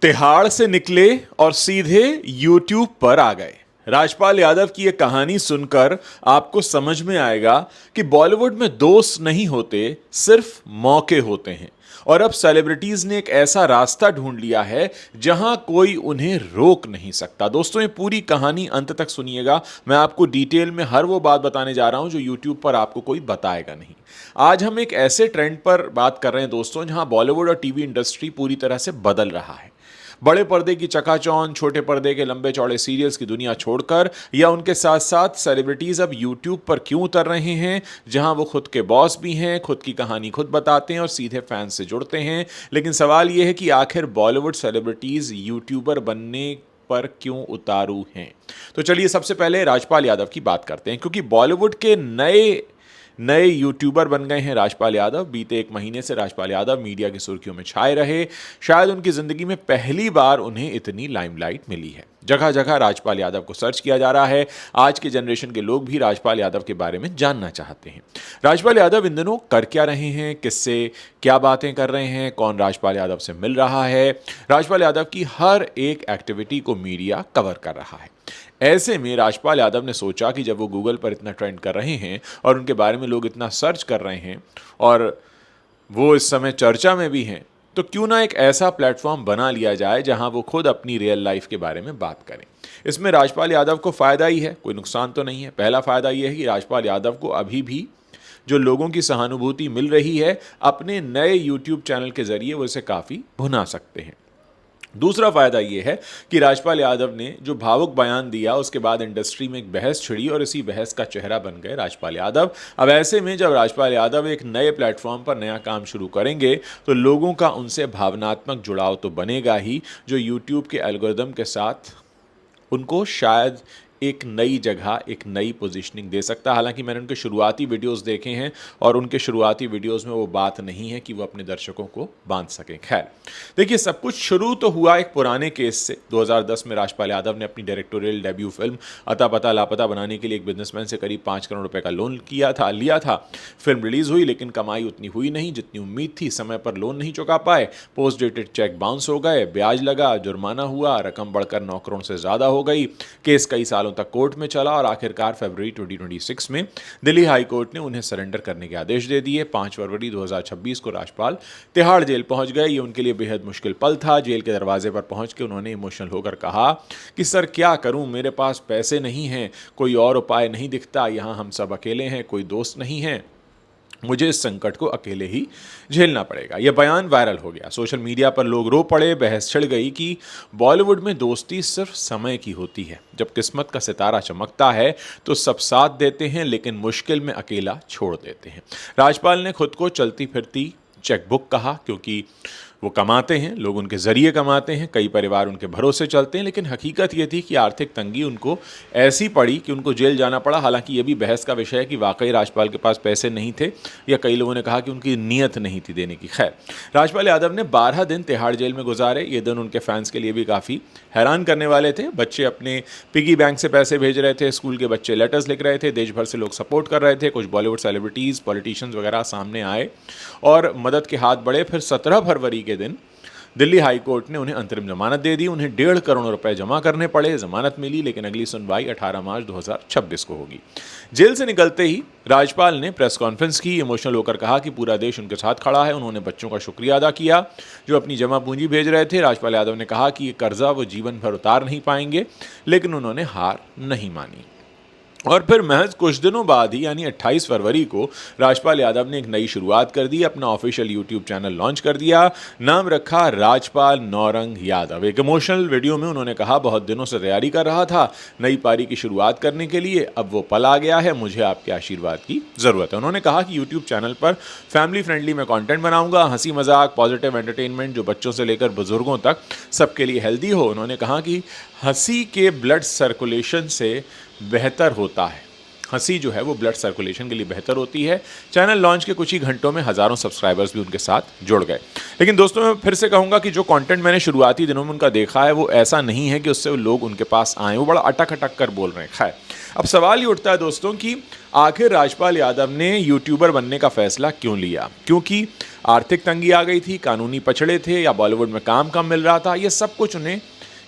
तिहाड़ से निकले और सीधे यूट्यूब पर आ गए। राजपाल यादव की यह कहानी सुनकर आपको समझ में आएगा कि बॉलीवुड में दोस्त नहीं होते, सिर्फ मौके होते हैं। और अब सेलिब्रिटीज ने एक ऐसा रास्ता ढूंढ लिया है जहां कोई उन्हें रोक नहीं सकता। दोस्तों, ये पूरी कहानी अंत तक सुनिएगा। मैं आपको डिटेल में हर वो बात बताने जा रहा हूं जो यूट्यूब पर आपको कोई बताएगा नहीं। आज हम एक ऐसे ट्रेंड पर बात कर रहे हैं दोस्तों, जहां बॉलीवुड और टीवी इंडस्ट्री पूरी तरह से बदल रहा है। बड़े पर्दे की चकाचौंध, छोटे पर्दे के लंबे चौड़े सीरियल्स की दुनिया छोड़कर या उनके साथ साथ सेलिब्रिटीज अब यूट्यूब पर क्यों उतर रहे हैं, जहां वो खुद के बॉस भी हैं, खुद की कहानी खुद बताते हैं और सीधे फैंस से जुड़ते हैं। लेकिन सवाल यह है कि आखिर बॉलीवुड सेलिब्रिटीज यूट्यूबर बनने पर क्यों उतारू हैं। तो चलिए सबसे पहले राजपाल यादव की बात करते हैं, क्योंकि बॉलीवुड के नए नए यूट्यूबर बन गए हैं राजपाल यादव। बीते एक महीने से राजपाल यादव मीडिया की सुर्खियों में छाए रहे। शायद उनकी जिंदगी में पहली बार उन्हें इतनी लाइमलाइट मिली है। जगह जगह राजपाल यादव को सर्च किया जा रहा है। आज के जनरेशन के लोग भी राजपाल यादव के बारे में जानना चाहते हैं। राजपाल यादव इन दिनों कर क्या रहे हैं, किससे क्या बातें कर रहे हैं, कौन राजपाल यादव से मिल रहा है। राजपाल यादव की हर एक एक्टिविटी को मीडिया कवर कर रहा है। ऐसे में राजपाल यादव ने सोचा कि जब वो गूगल पर इतना ट्रेंड कर रहे हैं और उनके बारे में लोग इतना सर्च कर रहे हैं और वो इस समय चर्चा में भी हैं, तो क्यों ना एक ऐसा प्लेटफॉर्म बना लिया जाए जहां वो खुद अपनी रियल लाइफ के बारे में बात करें। इसमें राजपाल यादव को फायदा ही है, कोई नुकसान तो नहीं है। पहला फायदा यह है कि राजपाल यादव को अभी भी जो लोगों की सहानुभूति मिल रही है, अपने नए यूट्यूब चैनल के जरिए वो इसे काफ़ी भुना सकते हैं। दूसरा फायदा यह है कि राजपाल यादव ने जो भावुक बयान दिया, उसके बाद इंडस्ट्री में एक बहस छिड़ी और इसी बहस का चेहरा बन गए राजपाल यादव। अब ऐसे में जब राजपाल यादव एक नए प्लेटफॉर्म पर नया काम शुरू करेंगे तो लोगों का उनसे भावनात्मक जुड़ाव तो बनेगा ही, जो यूट्यूब के एल्गोरिदम के साथ उनको शायद एक नई जगह, एक नई पोजीशनिंग दे सकता है। हालांकि मैंने उनके शुरुआती वीडियोस देखे हैं और उनके शुरुआती वीडियोस में वो बात नहीं है कि वो अपने दर्शकों को बांध सकें। खैर, देखिए, सब कुछ शुरू तो हुआ एक पुराने केस से। 2010 में राजपाल यादव ने अपनी डायरेक्टोरियल डेब्यू फिल्म अता पता लापता बनाने के लिए एक बिजनेसमैन से करीब 5 करोड़ रुपए का लोन लिया था। फिल्म रिलीज हुई लेकिन कमाई उतनी हुई नहीं जितनी उम्मीद थी। समय पर लोन नहीं चुका पाए, पोस्ट डेटेड चेक बाउंस हो गए, ब्याज लगा, जुर्माना हुआ, रकम बढ़कर 9 करोड़ से ज्यादा हो गई। केस कई सालों तक कोर्ट में चला और आखिरकार फरवरी 2026 में दिल्ली हाई कोर्ट ने उन्हें सरेंडर करने के आदेश दे दिए। 5 फरवरी 2026 को राजपाल तिहाड़ जेल पहुंच गए। ये उनके लिए बेहद मुश्किल पल था। जेल के दरवाजे पर पहुंच के उन्होंने इमोशनल होकर कहा कि सर, क्या करूं, मेरे पास पैसे नहीं हैं, कोई और उपाय नहीं दिखता, यहां हम सब अकेले हैं, कोई दोस्त नहीं है, मुझे इस संकट को अकेले ही झेलना पड़ेगा। यह बयान वायरल हो गया। सोशल मीडिया पर लोग रो पड़े। बहस छिड़ गई कि बॉलीवुड में दोस्ती सिर्फ समय की होती है। जब किस्मत का सितारा चमकता है तो सब साथ देते हैं, लेकिन मुश्किल में अकेला छोड़ देते हैं। राजपाल ने खुद को चलती फिरती चेकबुक कहा, क्योंकि वो कमाते हैं, लोग उनके जरिए कमाते हैं, कई परिवार उनके भरोसे चलते हैं। लेकिन हकीकत ये थी कि आर्थिक तंगी उनको ऐसी पड़ी कि उनको जेल जाना पड़ा। हालांकि ये भी बहस का विषय है कि वाकई राजपाल के पास पैसे नहीं थे या कई लोगों ने कहा कि उनकी नीयत नहीं थी देने की। खैर, राजपाल यादव ने 12 दिन तिहाड़ जेल में गुजारे। ये दिन उनके फैंस के लिए भी काफ़ी हैरान करने वाले थे। बच्चे अपने पिगी बैंक से पैसे भेज रहे थे, स्कूल के बच्चे लेटर्स लिख रहे थे, देश भर से लोग सपोर्ट कर रहे थे। कुछ बॉलीवुड सेलिब्रिटीज़, पॉलिटिशियंस वगैरह सामने आए और मदद के हाथ बढ़े। फिर 17 फरवरी के दिन दिल्ली हाई कोर्ट ने उन्हें अंतरिम जमानत दे दी। उन्हें 1.5 करोड़ रुपए जमा करने पड़े। जमानत मिली, लेकिन अगली सुनवाई 18 मार्च 2026 को होगी। जेल से निकलते ही राजपाल ने प्रेस कॉन्फ्रेंस की। इमोशनल होकर कहा कि पूरा देश उनके साथ खड़ा है। उन्होंने बच्चों का शुक्रिया अदा किया जो अपनी जमा पूंजी भेज रहे थे। राजपाल यादव ने कहा कि ये कर्जा वो जीवन भर उतार नहीं पाएंगे, लेकिन उन्होंने हार नहीं मानी। और फिर महज कुछ दिनों बाद ही, यानी 28 फरवरी को, राजपाल यादव ने एक नई शुरुआत कर दी। अपना ऑफिशियल यूट्यूब चैनल लॉन्च कर दिया। नाम रखा राजपाल नौरंग यादव। एक इमोशनल वीडियो में उन्होंने कहा, बहुत दिनों से तैयारी कर रहा था नई पारी की शुरुआत करने के लिए, अब वो पल आ गया है, मुझे आपके आशीर्वाद की ज़रूरत है। उन्होंने कहा कि यूट्यूब चैनल पर फैमिली फ्रेंडली मैं कंटेंट बनाऊंगा, हंसी मजाक, पॉजिटिव एंटरटेनमेंट, जो बच्चों से लेकर बुजुर्गों तक सबके लिए हेल्दी हो। उन्होंने कहा कि हंसी के ब्लड सर्कुलेशन से बेहतर होता है, हंसी जो है वो ब्लड सर्कुलेशन के लिए बेहतर होती है। चैनल लॉन्च के कुछ ही घंटों में हज़ारों सब्सक्राइबर्स भी उनके साथ जुड़ गए। लेकिन दोस्तों मैं फिर से कहूँगा कि जो कंटेंट मैंने शुरुआती दिनों में उनका देखा है वो ऐसा नहीं है कि उससे लोग उनके पास आए, वो बड़ा अटक अटक कर बोल रहे हैं। खैर, अब सवाल ये उठता है दोस्तों कि आखिर राजपाल यादव ने यूट्यूबर बनने का फैसला क्यों लिया? क्योंकि आर्थिक तंगी आ गई थी, कानूनी पछड़े थे, या बॉलीवुड में काम कम मिल रहा था? ये सब कुछ उन्हें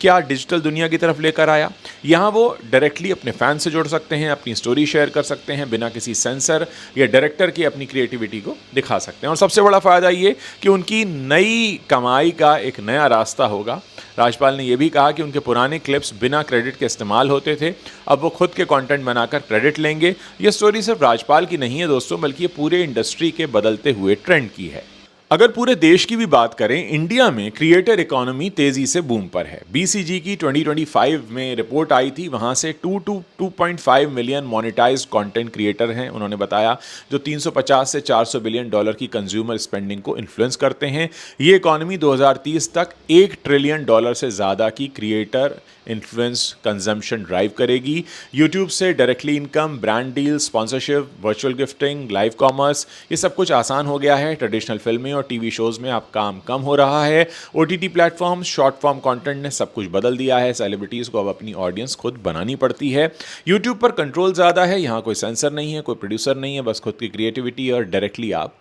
क्या डिजिटल दुनिया की तरफ लेकर आया? यहाँ वो डायरेक्टली अपने फैन से जुड़ सकते हैं, अपनी स्टोरी शेयर कर सकते हैं, बिना किसी सेंसर या डायरेक्टर की अपनी क्रिएटिविटी को दिखा सकते हैं। और सबसे बड़ा फ़ायदा ये कि उनकी नई कमाई का एक नया रास्ता होगा। राजपाल ने यह भी कहा कि उनके पुराने क्लिप्स बिना क्रेडिट के इस्तेमाल होते थे, अब वो खुद के कंटेंट बनाकर क्रेडिट लेंगे। ये स्टोरी सिर्फ राजपाल की नहीं है दोस्तों, बल्कि ये पूरे इंडस्ट्री के बदलते हुए ट्रेंड की है। अगर पूरे देश की भी बात करें, इंडिया में क्रिएटर इकोनॉमी तेजी से बूम पर है। बीसीजी की 2025 में रिपोर्ट आई थी, वहां से 2.5 मिलियन मोनेटाइज्ड कंटेंट क्रिएटर हैं, उन्होंने बताया, जो 350 से 400 बिलियन डॉलर की कंज्यूमर स्पेंडिंग को इन्फ्लुएंस करते हैं। ये इकोनॉमी 2030 तक $1 ट्रिलियन से ज़्यादा की क्रिएटर इन्फ्लुएंस कंजम्पशन ड्राइव करेगी। यूट्यूब से directly income, brand deal, sponsorship, virtual gifting, live commerce, ये सब कुछ आसान हो गया है। ट्रेडिशनल फिल्में और टीवी शोज में अब काम कम हो रहा है। OTT platform, short form content ने सब कुछ बदल दिया है। सेलिब्रिटीज को अब अपनी ऑडियंस खुद बनानी पड़ती है। यूट्यूब पर कंट्रोल ज़्यादा है, यहाँ कोई सेंसर नहीं है, कोई प्रोड्यूसर नहीं है, बस खुद की क्रिएटिविटी और डायरेक्टली आप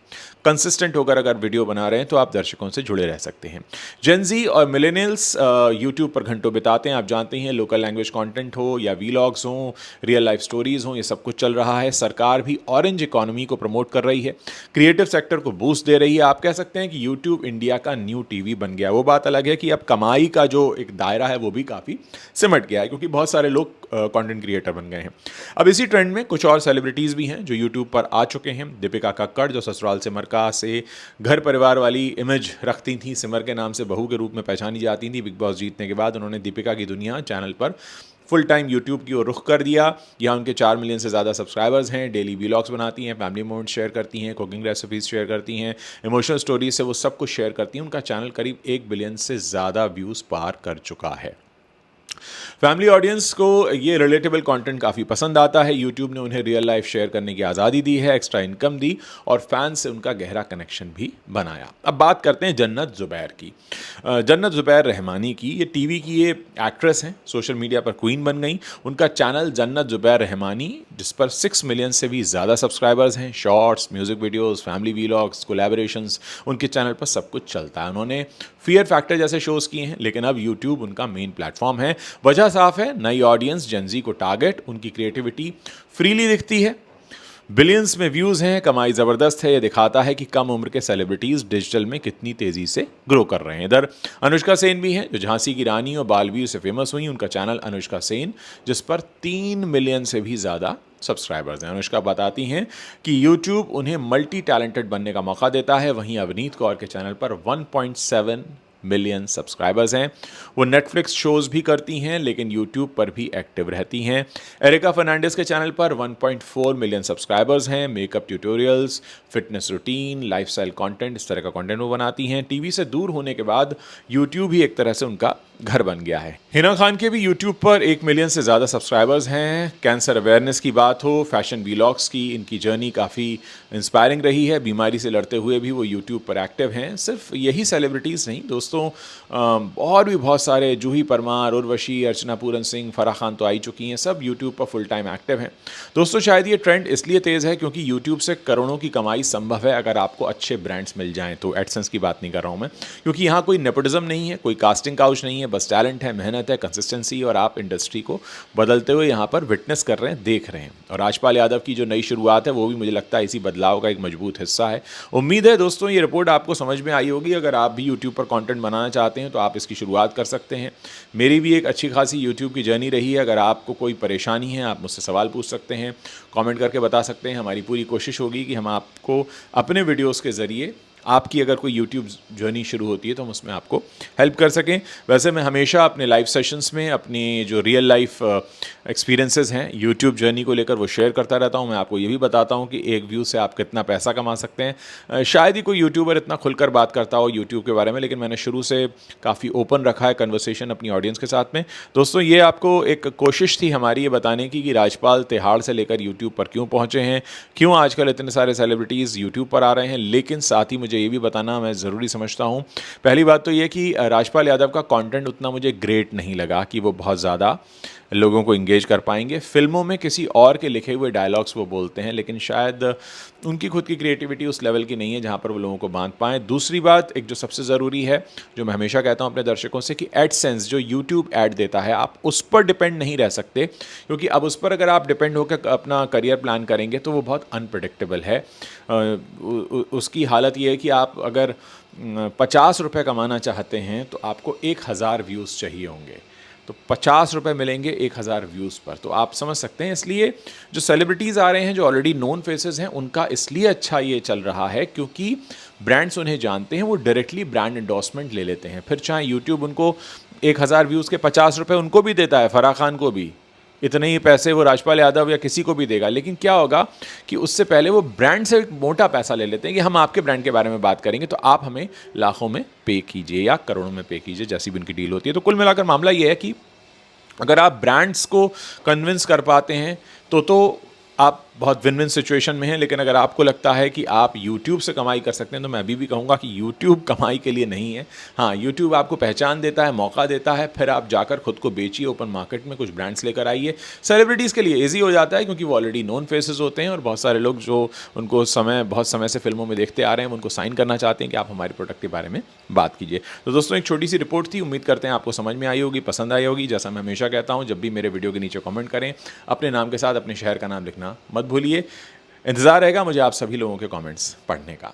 कंसिस्टेंट होकर अगर वीडियो बना रहे हैं तो आप दर्शकों से जुड़े रह सकते हैं। जेनजी और मिलेनियल्स यूट्यूब पर घंटों बिताते हैं, आप जानते हैं। लोकल लैंग्वेज कंटेंट हो या वीलॉग्स हो, रियल लाइफ स्टोरीज हो, ये सब कुछ चल रहा है। सरकार भी ऑरेंज इकोनॉमी को प्रमोट कर रही है, क्रिएटिव सेक्टर को बूस्ट दे रही है। आप कह सकते हैं कि यूट्यूब इंडिया का न्यू टीवी बन गया। वो बात अलग है कि अब कमाई का जो एक दायरा है वो भी काफ़ी सिमट गया है, क्योंकि बहुत सारे लोग कंटेंट क्रिएटर बन गए हैं। अब इसी ट्रेंड में कुछ और सेलिब्रिटीज़ भी हैं जो यूट्यूब पर आ चुके हैं। दीपिका कक्कड़, जो ससुराल सिमर से घर परिवार वाली इमेज रखती थी, सिमर के नाम से बहू के रूप में पहचानी जाती थी, बिग बॉस जीतने के बाद उन्होंने दीपिका की दुनिया चैनल पर फुल टाइम यूट्यूब की ओर रुख कर दिया। यहाँ उनके 4 मिलियन से ज़्यादा सब्सक्राइबर्स हैं। डेली व्लॉग्स बनाती हैं, फैमिली मोमेंट्स शेयर करती हैं, कुकिंग रेसिपीज शेयर करती हैं, इमोशनल स्टोरीज से वो सब कुछ शेयर करती हैं। उनका चैनल करीब 1 बिलियन से ज़्यादा व्यूज़ पार कर चुका है। फैमिली ऑडियंस को ये रिलेटेबल कंटेंट काफ़ी पसंद आता है। यूट्यूब ने उन्हें रियल लाइफ शेयर करने की आज़ादी दी है, एक्स्ट्रा इनकम दी और फैंस से उनका गहरा कनेक्शन भी बनाया। अब बात करते हैं जन्नत ज़ुबैर की। जन्नत ज़ुबैर रहमानी की, ये टीवी की ये एक्ट्रेस हैं, सोशल मीडिया पर क्वीन बन गई। उनका चैनल जन्नत ज़ुबैर रहमानी, जिस पर 6 मिलियन से भी ज़्यादा सब्सक्राइबर्स हैं। Shorts, music videos, family vlogs, collaborations, उनके चैनल पर सब कुछ चलता है। उन्होंने फियर फैक्टर जैसे शोज़ किए हैं, लेकिन अब यूट्यूब उनका मेन प्लेटफॉर्म है। वजह साफ है, नई ऑडियंस जेनजी को टारगेट, उनकी क्रिएटिविटी फ्रीली दिखती है, बिलियंस में व्यूज़ हैं, कमाई ज़बरदस्त है। ये दिखाता है कि कम उम्र के सेलिब्रिटीज़ डिजिटल में कितनी तेज़ी से ग्रो कर रहे हैं। इधर अनुष्का सेन भी हैं, जो झांसी की रानी और बालवीर से फेमस हुई। उनका चैनल अनुष्का सेन, जिस पर 3 मिलियन से भी ज़्यादा सब्सक्राइबर्स हैं। अनुष्का बताती हैं कि यूट्यूब उन्हें मल्टी टैलेंटेड बनने का मौका देता है। वहीं अवनीत कौर के चैनल पर 1.7 मिलियन सब्सक्राइबर्स हैं। वो नेटफ्लिक्स शोज़ भी करती हैं, लेकिन यूट्यूब पर भी एक्टिव रहती हैं। एरिका फर्नांडिस के चैनल पर 1.4 मिलियन सब्सक्राइबर्स हैं। Makeup tutorials, fitness routine, lifestyle content, इस तरह का कंटेंट वो बनाती हैं। टीवी से दूर होने के बाद यूट्यूब ही एक तरह से उनका घर बन गया है। हिना खान के भी यूट्यूब पर 1 मिलियन से ज़्यादा सब्सक्राइबर्स हैं। कैंसर अवेयरनेस की बात हो, फैशन वीलॉग्स की, इनकी जर्नी काफ़ी इंस्पायरिंग रही है। बीमारी से लड़ते हुए भी वो यूट्यूब पर एक्टिव हैं। सिर्फ यही सेलिब्रिटीज़ नहीं दोस्तों, और भी बहुत सारे, जूही परमार, उर्वशी, अर्चना पूरन सिंह, फराह खान तो आई चुकी हैं, सब यूट्यूब पर फुल टाइम एक्टिव हैं। दोस्तों शायद ये ट्रेंड इसलिए तेज़ है क्योंकि यूट्यूब से करोड़ों की कमाई संभव है अगर आपको अच्छे ब्रांड्स मिल जाएँ। तो एडसेंस की बात नहीं कर रहा हूँ मैं, क्योंकि यहाँ कोई नेपोटिज्म नहीं है, कोई कास्टिंग काउच नहीं है, बस टैलेंट है, मेहनत है, कंसिस्टेंसी, और आप इंडस्ट्री को बदलते हुए यहाँ पर विटनेस कर रहे हैं, देख रहे हैं। और राजपाल यादव की जो नई शुरुआत है वो भी मुझे लगता है इसी बदलाव का एक मजबूत हिस्सा है। उम्मीद है दोस्तों ये रिपोर्ट आपको समझ में आई होगी। अगर आप भी यूट्यूब पर कंटेंट बनाना चाहते हैं तो आप इसकी शुरुआत कर सकते हैं। मेरी भी एक अच्छी खासी यूट्यूब की जर्नी रही है। अगर आपको कोई परेशानी है, आप मुझसे सवाल पूछ सकते हैं, कमेंट करके बता सकते हैं। हमारी पूरी कोशिश होगी कि हम आपको अपने वीडियोज़ के ज़रिए आपकी अगर कोई यूट्यूब जर्नी शुरू होती है तो हम उसमें आपको हेल्प कर सकें। वैसे मैं हमेशा अपने लाइव सेशंस में अपनी जो रियल लाइफ एक्सपीरियंसेस हैं यूट्यूब जर्नी को लेकर वो शेयर करता रहता हूं। मैं आपको ये भी बताता हूं कि एक व्यू से आप कितना पैसा कमा सकते हैं। शायद ही कोई यूट्यूबर इतना खुलकर बात करता हो यूट्यूब के बारे में, लेकिन मैंने शुरू से काफ़ी ओपन रखा है कन्वर्सेशन अपनी ऑडियंस के साथ में। दोस्तों, ये आपको एक कोशिश थी हमारी ये बताने की कि राजपाल तिहाड़ से लेकर यूट्यूब पर क्यों पहुँचे हैं, क्यों आजकल इतने सारे सेलिब्रिटीज़ यूट्यूब पर आ रहे हैं। लेकिन साथ ही मुझे ये भी बताना मैं ज़रूरी समझता हूँ, पहली बात तो ये कि राजपाल यादव का कंटेंट उतना मुझे ग्रेट नहीं लगा कि वो बहुत ज़्यादा लोगों को इंगेज कर पाएंगे। फिल्मों में किसी और के लिखे हुए डायलॉग्स वो बोलते हैं, लेकिन शायद उनकी खुद की क्रिएटिविटी उस लेवल की नहीं है जहाँ पर वो लोगों को बांध पाएँ। दूसरी बात, एक जो सबसे ज़रूरी है, जो मैं हमेशा कहता हूँ अपने दर्शकों से, कि एडसेंस जो यूट्यूब ऐड देता है, आप उस पर डिपेंड नहीं रह सकते, क्योंकि अब उस पर अगर आप डिपेंड होकर अपना करियर प्लान करेंगे तो वो बहुत अनप्रडिक्टेबल है। उसकी हालत ये है कि आप अगर 50 रुपये कमाना चाहते हैं तो आपको 1000 व्यूज़ चाहिए होंगे, तो 50 रुपये मिलेंगे 1000 व्यूज़ पर, तो आप समझ सकते हैं। इसलिए जो सेलिब्रिटीज़ आ रहे हैं, जो ऑलरेडी नोन फेसेस हैं, उनका इसलिए अच्छा ये चल रहा है क्योंकि ब्रांड्स उन्हें जानते हैं, वो डायरेक्टली ब्रांड एंडोर्समेंट ले लेते हैं। फिर चाहे यूट्यूब उनको 1000 व्यूज़ के 50 रुपये उनको भी देता है, फराह खान को भी इतने ही पैसे वो राजपाल यादव या किसी को भी देगा, लेकिन क्या होगा कि उससे पहले वो ब्रांड से मोटा पैसा ले लेते हैं कि हम आपके ब्रांड के बारे में बात करेंगे, तो आप हमें लाखों में पे कीजिए या करोड़ों में पे कीजिए, जैसी भी उनकी डील होती है। तो कुल मिलाकर मामला ये है कि अगर आप ब्रांड्स को कन्विंस कर पाते हैं तो आप बहुत विन विन सिचुएशन में हैं। लेकिन अगर आपको लगता है कि आप यूट्यूब से कमाई कर सकते हैं, तो मैं अभी भी कहूँगा कि यूट्यूब कमाई के लिए नहीं है। हाँ, यूट्यूब आपको पहचान देता है, मौका देता है, फिर आप जाकर खुद को बेचिए ओपन मार्केट में, कुछ ब्रांड्स लेकर आइए। सेलिब्रिटीज़ के लिए ईजी हो जाता है क्योंकि वो ऑलरेडी नोन फेसेस होते हैं और बहुत सारे लोग जो उनको बहुत समय से फिल्मों में देखते आ रहे हैं, उनको साइन करना चाहते हैं कि आप हमारे प्रोडक्ट के बारे में बात कीजिए। तो दोस्तों, एक छोटी सी रिपोर्ट थी, उम्मीद करते हैं आपको समझ में आई होगी, पसंद आई होगी। जैसा मैं हमेशा कहता हूँ, जब भी मेरे वीडियो के नीचे कमेंट करें, अपने नाम के साथ अपने शहर का नाम लिखना मत भूलिए। इंतज़ार रहेगा मुझे आप सभी लोगों के कमेंट्स पढ़ने का।